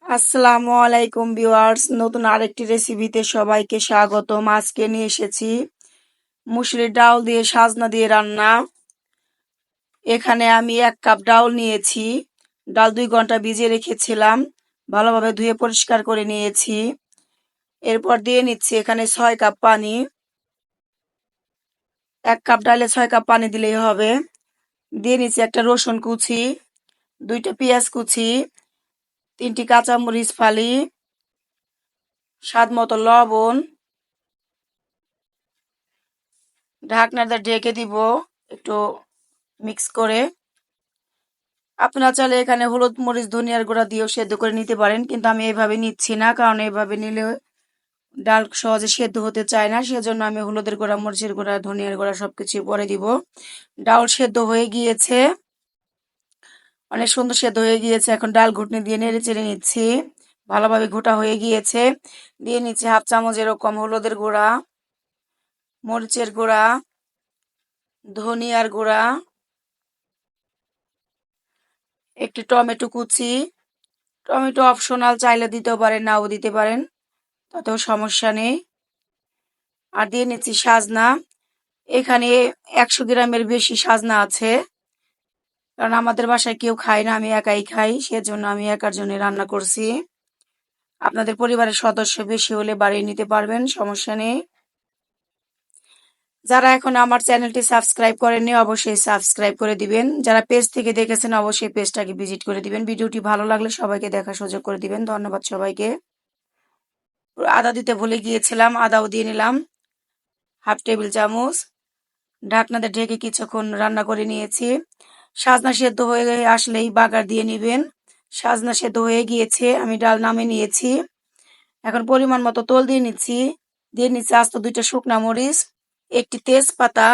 আসসালামু আলাইকুম ভিউয়ার্স, নতুন আরেকটি রেসিপিতে সবাইকে স্বাগতম। আজকে নিয়ে এসেছি মুসুরির ডাল দিয়ে সাজনা দিয়ে রান্না। এখানে আমি 1 কাপ ডাল নিয়েছি। ডাল 2 ঘন্টা ভিজিয়ে রেখেছিলাম, ভালোভাবে ধুয়ে পরিষ্কার করে নিয়েছি। এরপর দিয়ে নিচ্ছি এখানে 6 কাপ পানি। 1 কাপ ডালে 6 কাপ পানি দিলেই হবে। দিয়ে নিচ্ছি একটা রসুন কুচি, 2টা পেঁয়াজ কুচি, 3টি কাঁচামরিচ ফালি, স্বাদ মতো লবণ। ঢাকনাটা ঢেকে দিব একটু মিক্স করে। আপনারা চাইলে এখানে হলুদ মরিচ ধনিয়ার গুঁড়া দিয়েও সেদ্ধ করে নিতে পারেন, কিন্তু আমি এইভাবে নিচ্ছি না, কারণ এইভাবে নিলে ডাল সহজে সেদ্ধ হতে চায় না। সেজন্য আমি হলুদের গুঁড়া, মরিচের গুঁড়া, ধনিয়ার গুঁড়া সবকিছু পরে দিব। ডাল সেদ্ধ হয়ে গিয়েছে, অনেক সুন্দর সেদ্ধ হয়ে গিয়েছে। এখন ডাল ঘুটনি দিয়ে নেড়ে চেড়ে নিচ্ছি, ভালোভাবে ঘোটা হয়ে গিয়েছে। দিয়ে নিচ্ছি 1/2 চামচ এরকম হলুদের গুঁড়া, মরিচের গুঁড়া, ধনিয়ার গুঁড়া, একটি টমেটো কুচি। টমেটো অপশনাল, চাইলে দিতেও পারেন নাও দিতে পারেন, তাতেও সমস্যা নেই। আর দিয়ে নিচ্ছি সাজনা। এখানে 100 গ্রামের বেশি সাজনা আছে, কারণ আমাদের বাসায় কেউ খায় না, আমি একাই খাই, সেজন্য আমি একার জন্য রান্না করছি। আপনাদের পরিবারের সদস্য বেশি হলে বাড়িয়ে নিতে পারবেন, সমস্যা নেই। যারা এখন আমার চ্যানেলটি সাবস্ক্রাইব করেননি অবশ্যই সাবস্ক্রাইব করে দিবেন। যারা পেজ থেকে দেখেছেন অবশ্যই পেজটাকে ভিজিট করে দিবেন। ভিডিওটি ভালো লাগলে সবাইকে দেখার সুযোগ করে দিবেন। ধন্যবাদ সবাইকে। আদা দিতে ভুলে গিয়েছিলাম, আদাও দিয়ে নিলাম 1/2 টেবিল চামচ। ঢাকনাতে ঢেকে কিছুক্ষণ রান্না করে নিয়েছি। সাজনা সেদ্ধ হয়ে আসলেই বাগার দিয়ে নেবেন। সাজনা সেদ্ধ হয়ে গিয়েছে, আমি ডাল নামিয়ে নিয়েছি। এখন পরিমাণ মতো তেল দিয়ে নিচ্ছি। দিয়ে নিচ্ছি আস্ত 2টা শুকনা মরিচ, একটি তেজপাতা,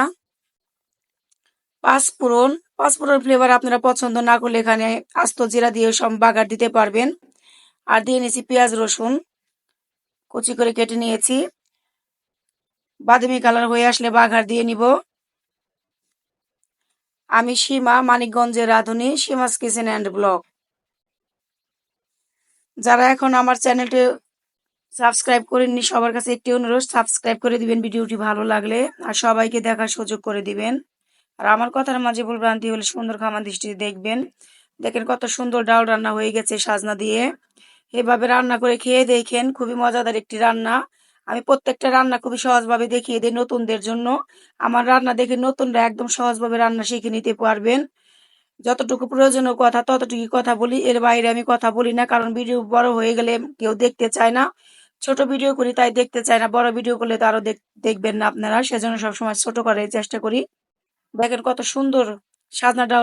পাঁচফোড়ন। পাঁচফোড়ন ফ্লেভার আপনারা পছন্দ না করলে এখানে আস্ত জিরা দিয়ে সব বাগার দিতে পারবেন। আর দিয়ে নিচ্ছি পেঁয়াজ রসুন কুচি করে কেটে নিয়েছি। বাদামি কালার হয়ে আসলে বাগার দিয়ে নিব। আমি সীমা, মানিকগঞ্জের রাঁধুনি, সীমাস কিচেন অ্যান্ড ব্লগ। যারা এখন আমার চ্যানেলটি সাবস্ক্রাইব করেননি সবার কাছে একটি অনুরোধ, সাবস্ক্রাইব করে দিবেন ভিডিওটি ভালো লাগলে, আর সবাইকে দেখার সুযোগ করে দিবেন। আর আমার কথার মাঝে ভুল ভ্রান্তি হলে সুন্দর ক্ষমা দৃষ্টিতে দেখবেন। দেখেন কত সুন্দর ডাল রান্না হয়ে গেছে সাজনা দিয়ে। এভাবে রান্না করে খেয়ে দেখেন, খুবই মজাদার একটি রান্না। আমি প্রত্যেকটা রান্না খুবই সহজভাবে দেখিয়ে দিই নতুনদের জন্য। আমার রান্না দেখে নতুনরা একদম সহজভাবে রান্না শিখে নিতে পারবেন। যতটুকু প্রয়োজনীয় কথা ততটুকুই কথা বলি, এর বাইরে আমি কথা বলি না, কারণ ভিডিও বড় হয়ে গেলে কেউ দেখতে চায় না। ছোট ভিডিও করি তাই দেখতে চায় না, বড় ভিডিও করলে তো আরো দেখবেন না আপনারা, সেজন্য সবসময় ছোট করার চেষ্টা করি। দেখেন কত সুন্দর সাজনা ডাল